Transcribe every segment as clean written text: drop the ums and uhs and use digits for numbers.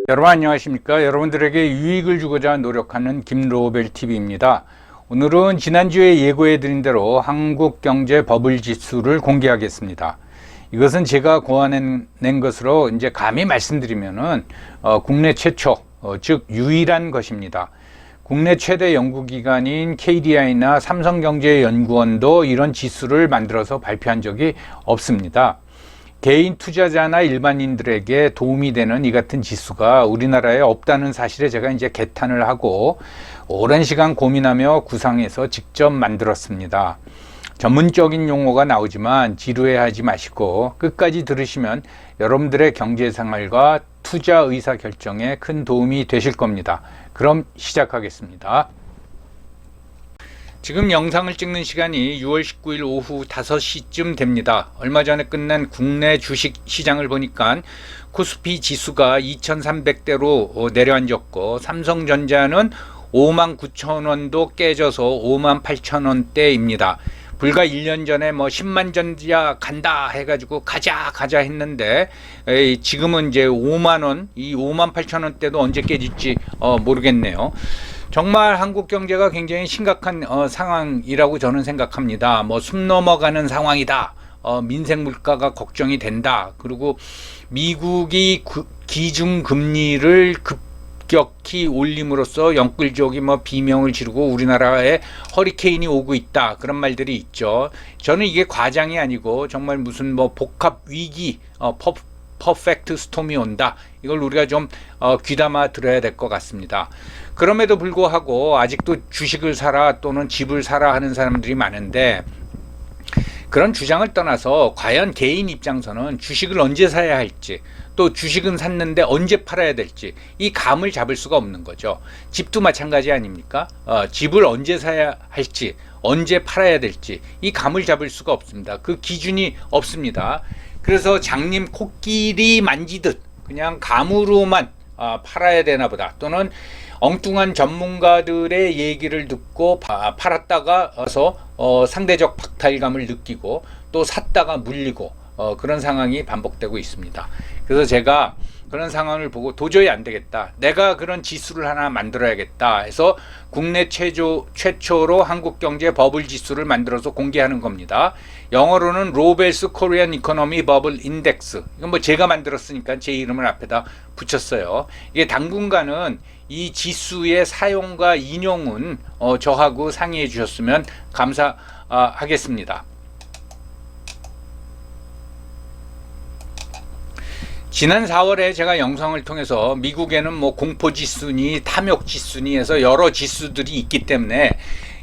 여러분 안녕하십니까? 여러분들에게 유익을 주고자 노력하는 김로벨TV입니다. 오늘은 지난주에 예고해드린 대로 한국경제 버블 지수를 공개하겠습니다. 이것은 제가 고안해낸 것으로 이제 감히 말씀드리면은 국내 최초, 즉 유일한 것입니다. 국내 최대 연구기관인 KDI나 삼성경제연구원도 이런 지수를 만들어서 발표한 적이 없습니다. 개인 투자자나 일반인들에게 도움이 되는 이 같은 지수가 우리나라에 없다는 사실에 제가 이제 개탄을 하고 오랜 시간 고민하며 구상해서 직접 만들었습니다. 전문적인 용어가 나오지만 지루해하지 마시고 끝까지 들으시면 여러분들의 경제생활과 투자 의사 결정에 큰 도움이 되실 겁니다. 그럼 시작하겠습니다. 지금 영상을 찍는 시간이 6월 19일 오후 5시쯤 됩니다. 얼마 전에 끝난 국내 주식 시장을 보니까 코스피 지수가 2300대로 내려앉았고 삼성전자는 59,000원도 깨져서 58,000원대입니다. 불과 1년 전에 뭐 10만 전자 간다 해가지고 가자 했는데 지금은 이제 5만원, 이 58,000원대도 언제 깨질지 모르겠네요. 정말 한국 경제가 굉장히 심각한 상황이라고 저는 생각합니다. 뭐 숨 넘어가는 상황이다. 민생 물가가 걱정이 된다. 그리고 미국이 기준금리를 급격히 올림으로써 영끌족이 뭐 비명을 지르고 우리나라에 허리케인이 오고 있다. 그런 말들이 있죠. 저는 이게 과장이 아니고 정말 무슨 뭐 복합 위기, 퍼펙트 스톰이 온다. 이걸 우리가 좀 귀담아 들어야 될 것 같습니다. 그럼에도 불구하고 아직도 주식을 사라 또는 집을 사라 하는 사람들이 많은데 그런 주장을 떠나서 과연 개인 입장에서는 주식을 언제 사야 할지 또 주식은 샀는데 언제 팔아야 될지 이 감을 잡을 수가 없는 거죠. 집도 마찬가지 아닙니까? 집을 언제 사야 할지 언제 팔아야 될지 이 감을 잡을 수가 없습니다. 그 기준이 없습니다. 그래서 장님 코끼리 만지듯 그냥 감으로만 팔아야 되나 보다 또는 엉뚱한 전문가들의 얘기를 듣고 팔았다가 상대적 박탈감을 느끼고 또 샀다가 물리고 그런 상황이 반복되고 있습니다. 그래서 제가 그런 상황을 보고 도저히 안 되겠다. 내가 그런 지수를 하나 만들어야겠다 해서 국내 최초로 한국경제 버블 지수를 만들어서 공개하는 겁니다. 영어로는 로벨스 코리안 이코노미 버블 인덱스. 이건 뭐 제가 만들었으니까 제 이름을 앞에다 붙였어요. 이게 당분간은 이 지수의 사용과 인용은 저하고 상의해 주셨으면 감사하겠습니다. 지난 4월에 제가 영상을 통해서 미국에는 뭐 공포지수니 탐욕지수니 해서 여러 지수들이 있기 때문에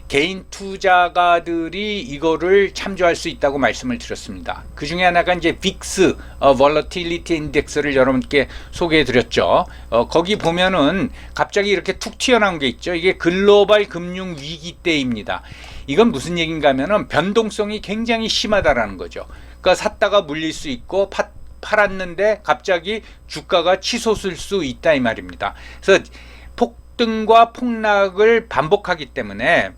개인 투자가들이 이거를 참조할 수 있다고 말씀을 드렸습니다. 그 중에 하나가 이제 빅스 Volatility Index를 여러분께 소개해 드렸죠. 거기 보면은 갑자기 이렇게 툭 튀어나온 게 있죠. 이게 글로벌 금융 위기 때입니다. 이건 무슨 얘기인가 하면은 변동성이 굉장히 심하다라는 거죠. 그러니까 샀다가 물릴 수 있고 팔았는데 갑자기 주가가 치솟을 수 있다 이 말입니다. 그래서 폭등과 폭락을 반복하기 때문에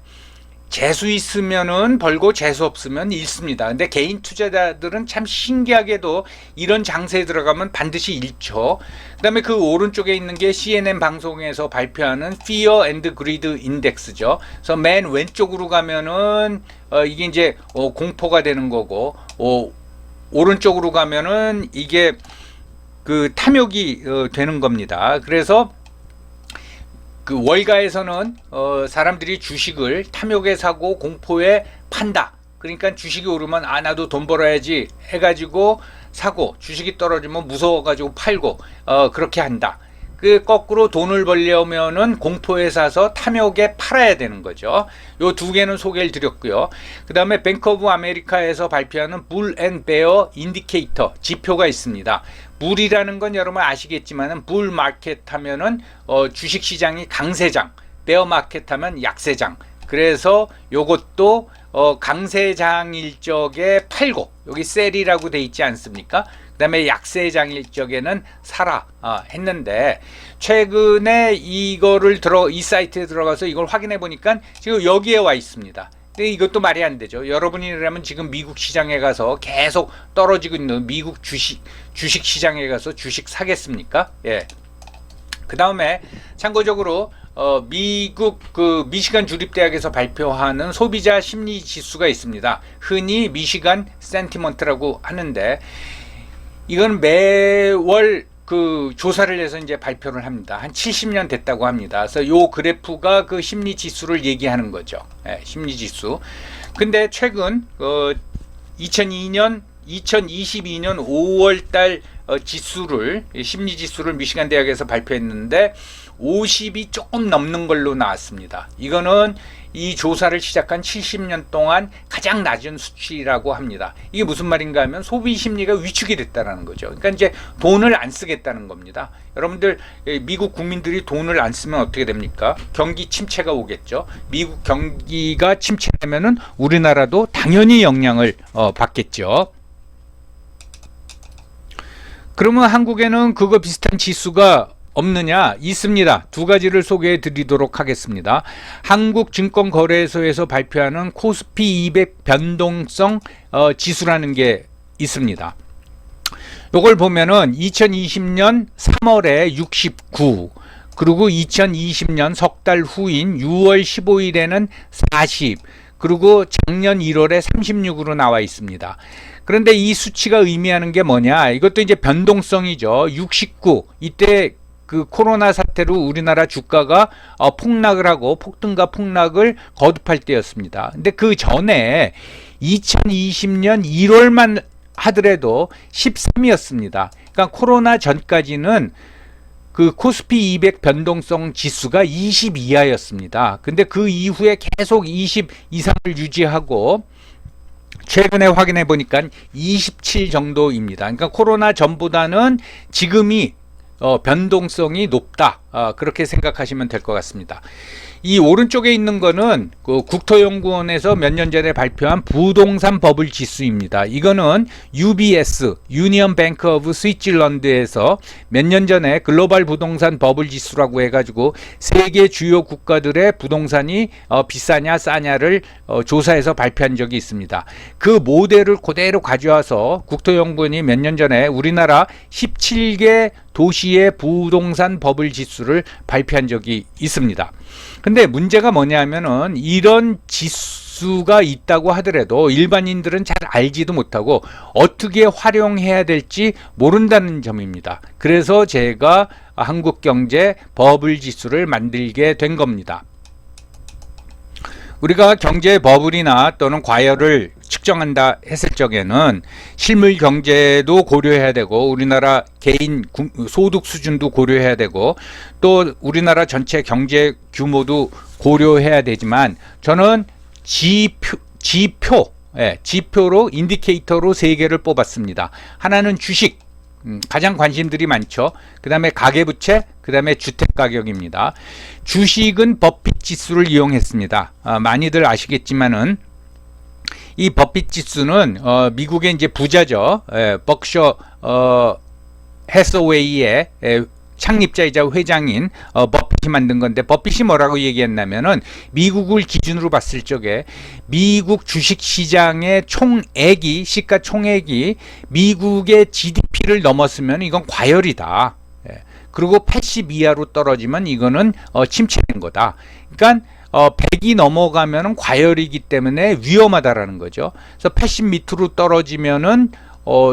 재수 있으면은 벌고 재수 없으면 잃습니다. 근데 개인 투자자들은 참 신기하게도 이런 장세에 들어가면 반드시 잃죠. 그다음에 그 오른쪽에 있는 게 CNN 방송에서 발표하는 Fear and Greed Index죠. 그래서 맨 왼쪽으로 가면은 이게 이제 공포가 되는 거고 오른쪽으로 가면은 이게 그 탐욕이 되는 겁니다. 그래서 그 월가에서는 사람들이 주식을 탐욕에 사고 공포에 판다. 그러니까 주식이 오르면 나도 돈 벌어야지 해가지고 사고 주식이 떨어지면 무서워가지고 팔고 그렇게 한다. 그 거꾸로 돈을 벌려면은 공포에 사서 탐욕에 팔아야 되는 거죠. 요 두 개는 소개를 드렸고요. 그 다음에 뱅크 오브 아메리카에서 발표하는 불 앤 베어 인디케이터 지표가 있습니다. 불이라는 건 여러분 아시겠지만은 불 마켓 하면은 주식 시장이 강세장, 베어 마켓 하면 약세장. 그래서 요것도 강세장일 적에 팔고 여기 셀이라고 돼 있지 않습니까? 그 다음에 약세장일 적에는 사라 했는데 최근에 이거를 이 사이트에 들어가서 이걸 확인해 보니까 지금 여기에 와 있습니다. 근데 이것도 말이 안 되죠. 여러분이라면 지금 미국 시장에 가서 계속 떨어지고 있는 미국 주식 시장에 가서 주식 사겠습니까? 예. 그 다음에 참고적으로 미국 그 미시간 주립대학에서 발표하는 소비자 심리 지수가 있습니다. 흔히 미시간 센티먼트라고 하는데 이건 매월 그 조사를 해서 이제 발표를 합니다. 한 70년 됐다고 합니다. 그래서 요 그래프가 그 심리 지수를 얘기하는 거죠. 예, 심리 지수. 근데 최근 2022년 5월 달 지수를 심리 지수를 미시간 대학에서 발표했는데 50이 조금 넘는 걸로 나왔습니다. 이거는 이 조사를 시작한 70년 동안 가장 낮은 수치라고 합니다. 이게 무슨 말인가 하면 소비 심리가 위축이 됐다는 거죠. 그러니까 이제 돈을 안 쓰겠다는 겁니다. 여러분들 미국 국민들이 돈을 안 쓰면 어떻게 됩니까? 경기 침체가 오겠죠. 미국 경기가 침체되면은 우리나라도 당연히 영향을 받겠죠. 그러면 한국에는 그거 비슷한 지수가 없느냐? 있습니다. 두 가지를 소개해 드리도록 하겠습니다. 한국증권거래소에서 발표하는 코스피 200 변동성 지수라는 게 있습니다. 요걸 보면은 2020년 3월에 69, 그리고 2020년 석 달 후인 6월 15일에는 40, 그리고 작년 1월에 36으로 나와 있습니다. 그런데 이 수치가 의미하는 게 뭐냐? 이것도 이제 변동성이죠. 69, 이때 그 코로나 사태로 우리나라 주가가 폭락을 하고 폭등과 폭락을 거듭할 때였습니다. 근데 그 전에 2020년 1월만 하더라도 13이었습니다. 그러니까 코로나 전까지는 그 코스피 200 변동성 지수가 20 이하였습니다. 근데 그 이후에 계속 20 이상을 유지하고 최근에 확인해 보니까 27 정도입니다. 그러니까 코로나 전보다는 지금이 변동성이 높다, 그렇게 생각하시면 될 것 같습니다. 이 오른쪽에 있는 거는 그 국토연구원에서 몇 년 전에 발표한 부동산 버블 지수입니다. 이거는 UBS, 유니언 뱅크 오브 스위tzerland에서 몇 년 전에 글로벌 부동산 버블 지수라고 해가지고 세계 주요 국가들의 부동산이 비싸냐 싸냐를 조사해서 발표한 적이 있습니다. 그 모델을 그대로 가져와서 국토연구원이 몇 년 전에 우리나라 17개 도시의 부동산 버블 지수를 발표한 적이 있습니다. 근데 문제가 뭐냐면은 이런 지수가 있다고 하더라도 일반인들은 잘 알지도 못하고 어떻게 활용해야 될지 모른다는 점입니다. 그래서 제가 한국경제 버블 지수를 만들게 된 겁니다. 우리가 경제 버블이나 또는 과열을 측정한다 했을 적에는 실물 경제도 고려해야 되고 우리나라 개인 소득 수준도 고려해야 되고 또 우리나라 전체 경제 규모도 고려해야 되지만 저는 지표로 인디케이터로 세 개를 뽑았습니다. 하나는 주식, 가장 관심들이 많죠. 그 다음에 가계부채, 그 다음에 주택가격입니다. 주식은 버핏 지수를 이용했습니다. 많이들 아시겠지만은 이 버핏 지수는 미국의 이제 부자죠. 버크셔 해서웨이의 창립자이자 회장인 버핏이 만든 건데 버핏이 뭐라고 얘기했냐면은 미국을 기준으로 봤을 적에 미국 주식시장의 총액이 시가총액이 미국의 GDP를 넘었으면 이건 과열이다. 그리고 80 이하로 떨어지면 이거는 침체된 거다. 그러니까 100이 넘어가면은 과열이기 때문에 위험하다라는 거죠. 그래서 80 밑으로 떨어지면은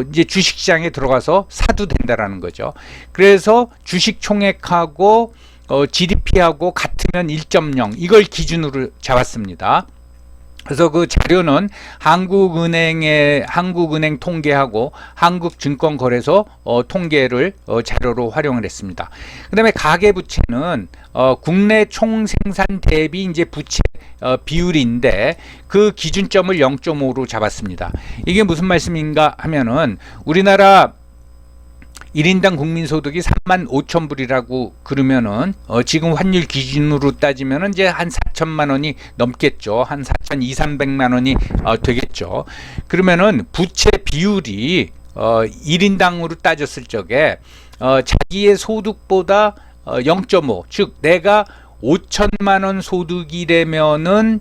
이제 주식시장에 들어가서 사도 된다라는 거죠. 그래서 주식 총액하고 GDP하고 같으면 1.0 이걸 기준으로 잡았습니다. 그래서 그 자료는 한국은행 통계하고 한국증권거래소 통계를 자료로 활용을 했습니다. 그 다음에 가계부채는 국내 총생산 대비 이제 부채 비율인데 그 기준점을 0.5로 잡았습니다. 이게 무슨 말씀인가 하면은 우리나라 1인당 국민소득이 35,000불이라고 그러면은 지금 환율 기준으로 따지면은 이제 한 4천만 원이 넘겠죠. 한 4,200~300만 원이 되겠죠. 그러면은 부채 비율이 1인당으로 따졌을 적에 자기의 소득보다 0.5, 즉 내가 5천만 원 소득이라면은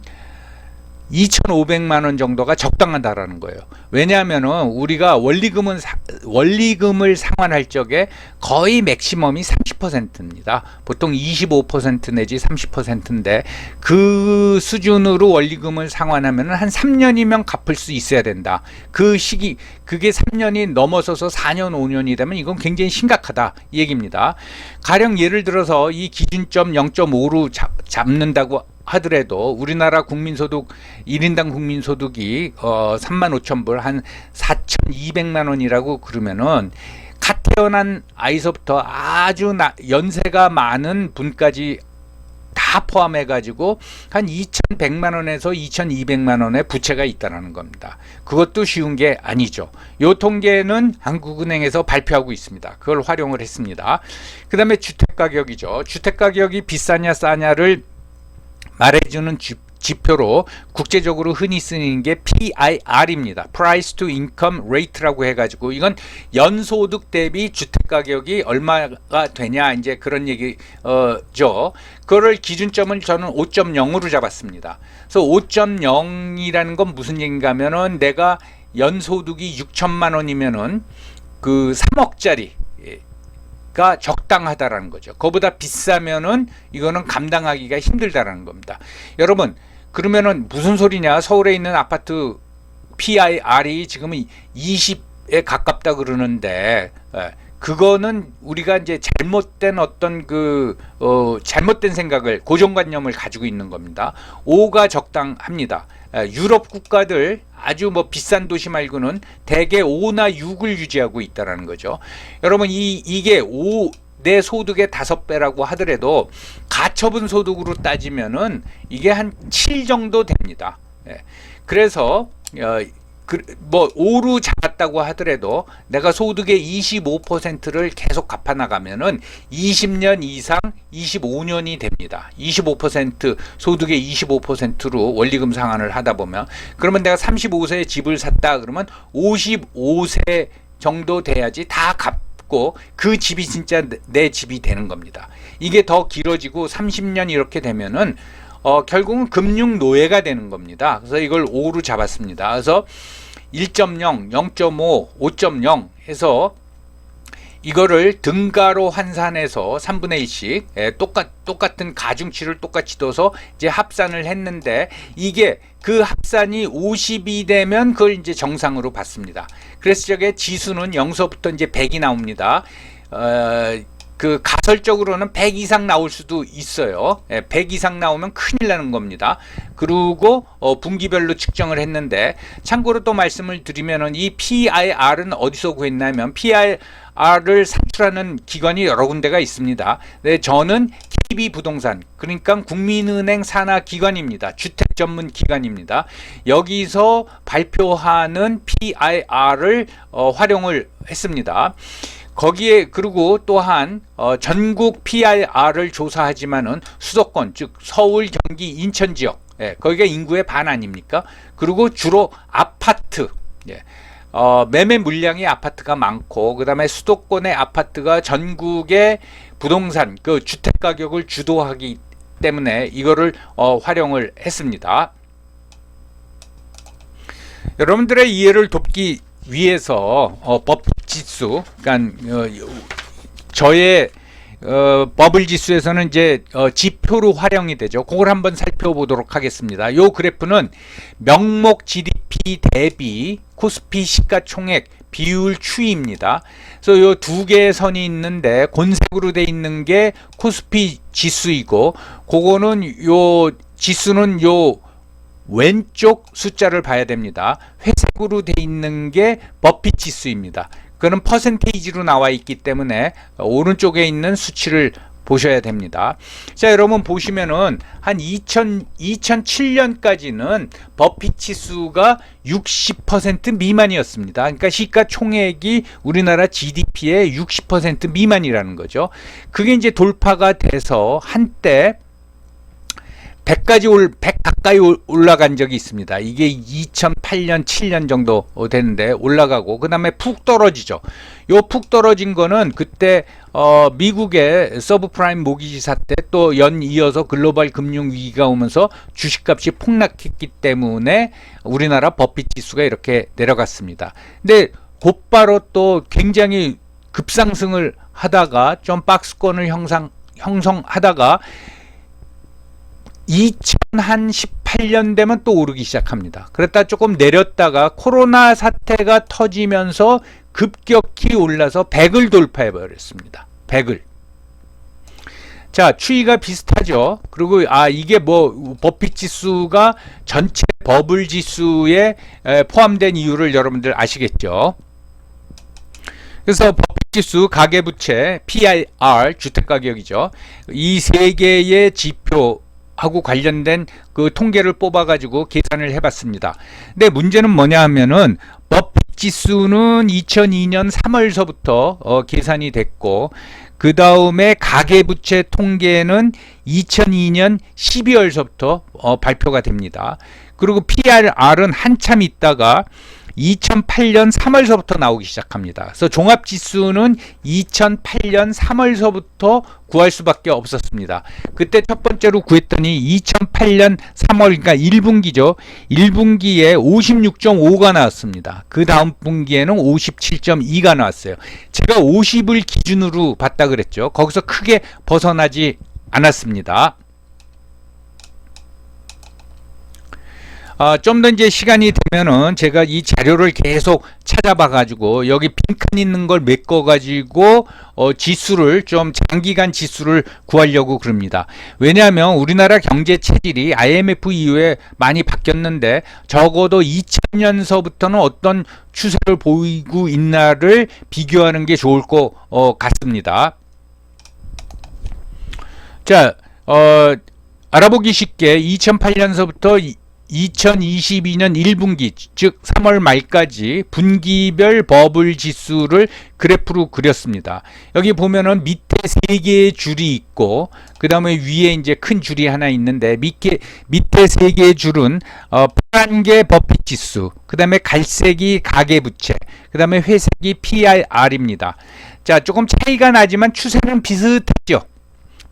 2,500만 원 정도가 적당하다라는 거예요. 왜냐하면은 우리가 원리금을 상환할 적에 거의 맥시멈이 30%입니다. 보통 25% 내지 30%인데 그 수준으로 원리금을 상환하면은 한 3년이면 갚을 수 있어야 된다. 그 시기 그게 3년이 넘어서서 4년 5년이 되면 이건 굉장히 심각하다 이 얘기입니다. 가령 예를 들어서 이 기준점 0.5로 잡는다고 하더라도 우리나라 국민소득 1인당 국민소득이 35,000불 한 4,200만 원이라고 그러면은 갓 태어난 아이서부터 아주 연세가 많은 분까지 다 포함해 가지고 한 2,100만 원에서 2,200만 원의 부채가 있다는 겁니다. 그것도 쉬운 게 아니죠. 요 통계는 한국은행에서 발표하고 있습니다. 그걸 활용을 했습니다. 그 다음에 주택가격이죠. 주택가격이 비싸냐 싸냐를 말해주는 지표로 국제적으로 흔히 쓰는 게 PIR입니다. Price to Income Rate라고 해가지고 이건 연소득 대비 주택가격이 얼마가 되냐 이제 그런 얘기죠. 그거를 기준점을 저는 5.0으로 잡았습니다. 그래서 5.0이라는 건 무슨 얘기인가 하면은 내가 연소득이 6천만 원이면은 그 3억짜리 가 적당하다라는 거죠. 그거보다 비싸면은 이거는 감당하기가 힘들다라는 겁니다. 여러분 그러면은 무슨 소리냐? 서울에 있는 아파트 PIR이 지금은 20에 가깝다 그러는데 그거는 우리가 이제 잘못된 어떤 잘못된 생각을 고정관념을 가지고 있는 겁니다. 5가 적당합니다. 유럽 국가들 아주 뭐 비싼 도시 말고는 대개 5나 6을 유지하고 있다라는 거죠. 여러분 이게 내 소득의 5배라고 하더라도 가처분 소득으로 따지면은 이게 한 7 정도 됩니다. 그래서 뭐 5로 잡았다고 하더라도 내가 소득의 25%를 계속 갚아나가면은 20년 이상 25년이 됩니다. 25% 소득의 25%로 원리금 상환을 하다 보면 그러면 내가 35세에 집을 샀다 그러면 55세 정도 돼야지 다 갚고 그 집이 진짜 내 집이 되는 겁니다. 이게 더 길어지고 30년 이렇게 되면은 결국은 금융 노예가 되는 겁니다. 그래서 이걸 5로 잡았습니다. 그래서 1.0, 0.5, 5.0 해서 이거를 등가로 환산해서 3분의 1씩 똑같은 가중치를 똑같이 둬서 이제 합산을 했는데 이게 그 합산이 50이 되면 그걸 이제 정상으로 봤습니다. 그래서 저게 지수는 0서부터 이제 100이 나옵니다. 그 가설적으로는 100 이상 나올 수도 있어요. 100 이상 나오면 큰일 나는 겁니다. 그리고 분기별로 측정을 했는데 참고로 또 말씀을 드리면은 이 PIR은 어디서 구했냐면 PIR을 산출하는 기관이 여러 군데가 있습니다. 네, 저는 KB부동산 그러니까 국민은행 산하 기관입니다. 주택 전문 기관입니다. 여기서 발표하는 PIR을 활용을 했습니다. 거기에 그리고 또한 전국 PIR을 조사하지만은 수도권 즉 서울, 경기, 인천 지역 거기가 인구의 반 아닙니까? 그리고 주로 아파트 매매 물량이 아파트가 많고 그 다음에 수도권의 아파트가 전국의 부동산 그 주택 가격을 주도하기 때문에 이거를 활용을 했습니다. 여러분들의 이해를 돕기 위해서 버블지수, 그러니까 저의 버블 지수에서는 이제 지표로 활용이 되죠. 그걸 한번 살펴보도록 하겠습니다. 요 그래프는 명목 GDP 대비 코스피 시가총액 비율 추이입니다. 그래서 요 두 개의 선이 있는데 곤색으로 돼 있는 게 코스피 지수이고 그거는 요 지수는 요 왼쪽 숫자를 봐야 됩니다. 회색으로 돼 있는 게 버핏 지수입니다. 그는 퍼센테이지로 나와 있기 때문에 오른쪽에 있는 수치를 보셔야 됩니다. 자, 여러분 보시면은 한 2007년까지는 버핏 지수가 60% 미만이었습니다. 그러니까 시가총액이 우리나라 GDP의 60% 미만이라는 거죠. 그게 이제 돌파가 돼서 한때 100 가까이 올라간 적이 있습니다. 이게 2008년, 7년 정도 되는데 올라가고 그 다음에 푹 떨어지죠. 요 푹 떨어진 거는 그때 미국의 서브프라임 모기지 사태 또 연이어서 글로벌 금융 위기가 오면서 주식값이 폭락했기 때문에 우리나라 버핏 지수가 이렇게 내려갔습니다. 근데 곧바로 또 굉장히 급상승을 하다가 좀 박스권을 형성하다가 2018년 되면 또 오르기 시작합니다. 그랬다 조금 내렸다가 코로나 사태가 터지면서 급격히 올라서 100을 돌파해 버렸습니다. 100을. 자, 추이가 비슷하죠. 그리고 이게 뭐 버핏 지수가 전체 버블 지수에 포함된 이유를 여러분들 아시겠죠. 그래서 버핏 지수, 가계부채, PIR, 주택가격이죠. 이 세 개의 지표하고 관련된 그 통계를 뽑아가지고 계산을 해봤습니다. 근데 문제는 뭐냐 하면은 버핏 지수는 2002년 3월서부터 계산이 됐고 그 다음에 가계부채 통계는 2002년 12월서부터 발표가 됩니다. 그리고 PIR은 한참 있다가 2008년 3월서부터 나오기 시작합니다. 그래서 종합지수는 2008년 3월서부터 구할 수밖에 없었습니다. 그때 첫 번째로 구했더니 2008년 3월, 그러니까 1분기죠. 1분기에 56.5가 나왔습니다. 그 다음 분기에는 57.2가 나왔어요. 제가 50을 기준으로 봤다 그랬죠. 거기서 크게 벗어나지 않았습니다. 좀 더 이제 시간이 되면은 제가 이 자료를 계속 찾아봐 가지고 여기 빈칸 있는 걸 메꿔 가지고 지수를 좀 장기간 지수를 구하려고 그럽니다. 왜냐하면 우리나라 경제 체질이 IMF 이후에 많이 바뀌었는데 적어도 2000년서부터는 어떤 추세를 보이고 있나를 비교하는 게 좋을 것 같습니다. 자, 알아보기 쉽게 2008년서부터 2022년 1분기 즉 3월 말까지 분기별 버블 지수를 그래프로 그렸습니다. 여기 보면은 밑에 3개의 줄이 있고 그 다음에 위에 이제 큰 줄이 하나 있는데 밑에 3개의 줄은 파란 게 버핏 지수, 그 다음에 갈색이 가계부채, 그 다음에 회색이 PIR입니다. 자, 조금 차이가 나지만 추세는 비슷하죠.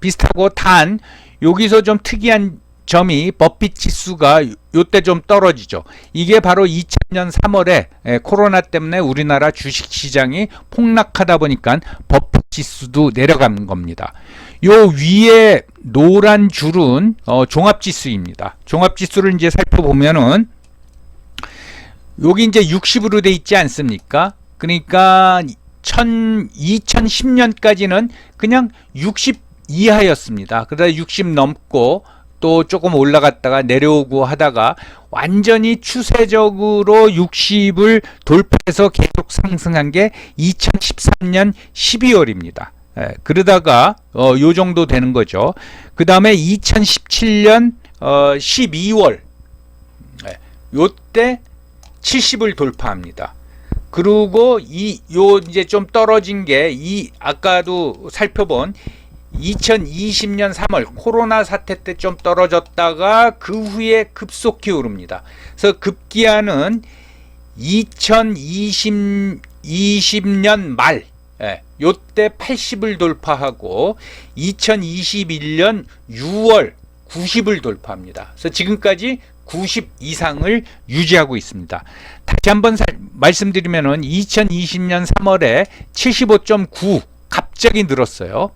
비슷하고 단 여기서 좀 특이한 점이 버핏 지수가 요때 좀 떨어지죠. 이게 바로 2000년 3월에 코로나 때문에 우리나라 주식시장이 폭락하다 보니까 버핏 지수도 내려간 겁니다. 요 위에 노란 줄은 종합지수입니다. 종합지수를 이제 살펴보면은 여기 이제 60으로 돼 있지 않습니까? 그러니까 2010년까지는 그냥 60 이하였습니다. 그러다 60 넘고 또 조금 올라갔다가 내려오고 하다가 완전히 추세적으로 60을 돌파해서 계속 상승한 게 2013년 12월입니다. 그러다가 요 정도 되는 거죠. 그 다음에 2017년 12월 요때 70을 돌파합니다. 그리고 요 이제 좀 떨어진 게 아까도 살펴본 2020년 3월 코로나 사태 때 좀 떨어졌다가 그 후에 급속히 오릅니다. 그래서 급기야는 2020년 말 요때 80을 돌파하고 2021년 6월 90을 돌파합니다. 그래서 지금까지 90 이상을 유지하고 있습니다. 다시 한번 말씀드리면은 2020년 3월에 75.9 갑자기 늘었어요.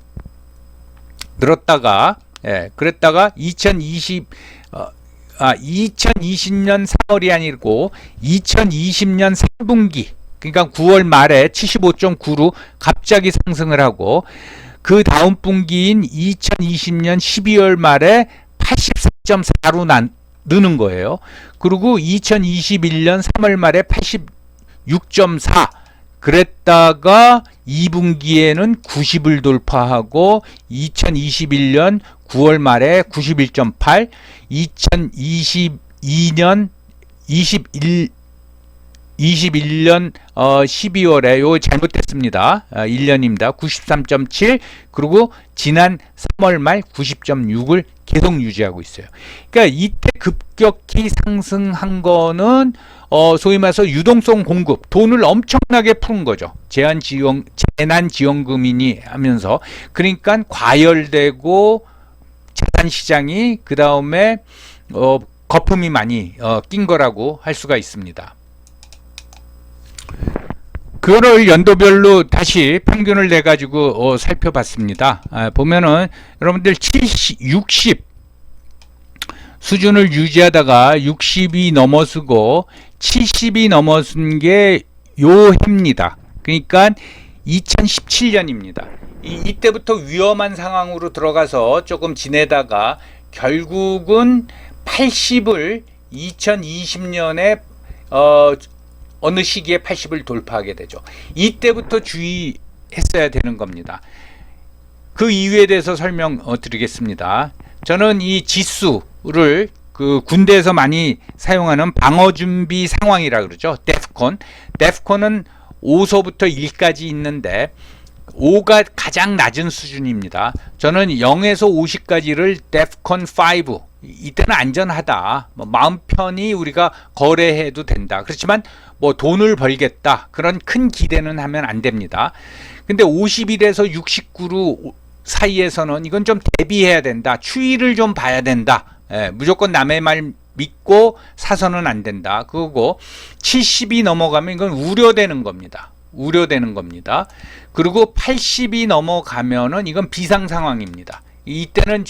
늘었다가 그랬다가 2020년 3월이 아니고 2020년 3분기 그러니까 9월 말에 75.9로 갑자기 상승을 하고 그 다음 분기인 2020년 12월 말에 84.4로 느는 거예요. 그리고 2021년 3월 말에 86.4 그랬다가 2분기에는 90을 돌파하고 2021년 9월 말에 91.8, 2022년 21년 12월에 요 잘못됐습니다. 1년입니다. 93.7 그리고 지난 3월 말 90.6을 계속 유지하고 있어요. 그러니까 이때 급격히 상승한 거는 소위 말해서 유동성 공급, 돈을 엄청나게 푸는 거죠. 재난지원금이니 하면서. 그러니까 과열되고 자산시장이 그 다음에 거품이 많이 낀 거라고 할 수가 있습니다. 그거를 연도별로 다시 평균을 내 가지고 살펴봤습니다. 보면은 여러분들 60 수준을 유지하다가 60이 넘어서고 70이 넘어선 게 요 해입니다. 그러니까 2017년입니다. 이때부터 위험한 상황으로 들어가서 조금 지내다가 결국은 80을 2020년에 어느 시기에 80을 돌파하게 되죠. 이때부터 주의했어야 되는 겁니다. 그 이유에 대해서 설명드리겠습니다. 저는 이 지수를 그 군대에서 많이 사용하는 방어준비 상황이라 그러죠. 데프콘. 데프콘은 5서부터 1까지 있는데 5가 가장 낮은 수준입니다. 저는 0에서 50까지를 데프콘 5, 이때는 안전하다, 마음 편히 우리가 거래해도 된다. 그렇지만 돈을 벌겠다, 그런 큰 기대는 하면 안 됩니다. 근데 51에서 69로 사이에서는 이건 좀 대비해야 된다, 추이를 좀 봐야 된다. 무조건 남의 말 믿고 사서는 안 된다. 그거고 70이 넘어가면 이건 우려되는 겁니다. 그리고 80이 넘어가면은 이건 비상 상황입니다. 이때는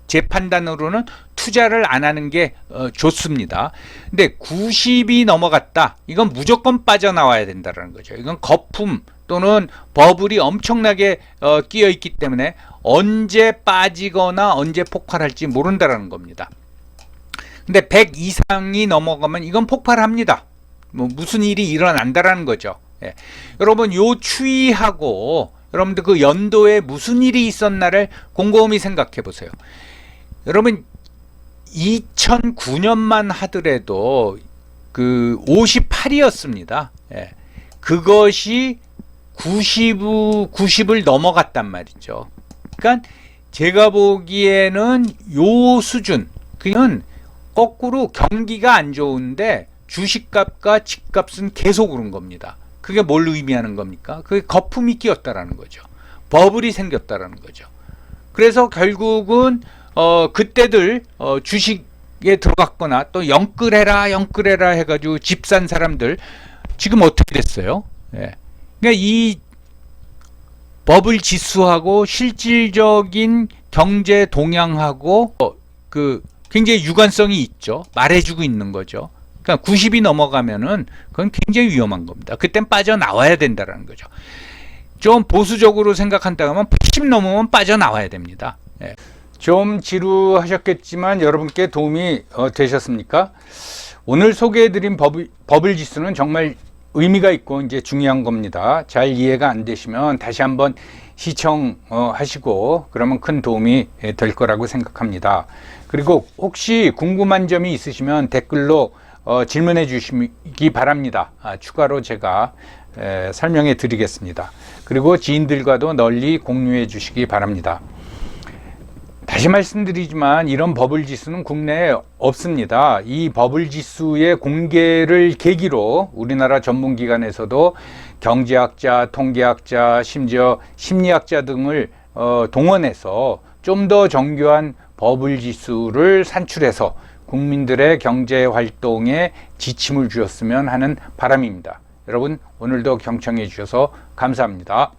제 판단으로는 투자를 안 하는 게 좋습니다. 근데 90이 넘어갔다, 이건 무조건 빠져나와야 된다는 거죠. 이건 거품 또는 버블이 엄청나게 끼어 있기 때문에 언제 빠지거나 언제 폭발할지 모른다는 겁니다. 근데 100 이상이 넘어가면 이건 폭발합니다. 무슨 일이 일어난다라는 거죠. 여러분, 요 추이하고 여러분들 그 연도에 무슨 일이 있었나를 곰곰이 생각해 보세요. 여러분, 2009년만 하더라도 그 58이었습니다. 그것이 90을 넘어갔단 말이죠. 그러니까 제가 보기에는 요 수준, 그냥 거꾸로 경기가 안 좋은데 주식값과 집값은 계속 오른 겁니다. 그게 뭘 의미하는 겁니까? 그게 거품이 끼었다라는 거죠. 버블이 생겼다라는 거죠. 그래서 결국은 그때들 주식에 들어갔거나 또 영끌해라 해가지고 집 산 사람들 지금 어떻게 됐어요? 그러니까 이 버블 지수하고 실질적인 경제 동향하고 그 굉장히 유관성이 있죠. 말해주고 있는 거죠. 그러니까 90이 넘어가면은 그건 굉장히 위험한 겁니다. 그땐 빠져나와야 된다는 거죠. 좀 보수적으로 생각한다면 80 넘으면 빠져나와야 됩니다. 좀 지루하셨겠지만 여러분께 도움이 되셨습니까? 오늘 소개해드린 버블 지수는 정말 의미가 있고 이제 중요한 겁니다. 잘 이해가 안 되시면 다시 한번 시청하시고 그러면 큰 도움이 될 거라고 생각합니다. 그리고 혹시 궁금한 점이 있으시면 댓글로 질문해 주시기 바랍니다. 추가로 제가 설명해 드리겠습니다. 그리고 지인들과도 널리 공유해 주시기 바랍니다. 다시 말씀드리지만 이런 버블 지수는 국내에 없습니다. 이 버블 지수의 공개를 계기로 우리나라 전문기관에서도 경제학자, 통계학자, 심지어 심리학자 등을 동원해서 좀 더 정교한 버블 지수를 산출해서 국민들의 경제 활동에 지침을 주었으면 하는 바람입니다. 여러분, 오늘도 경청해 주셔서 감사합니다.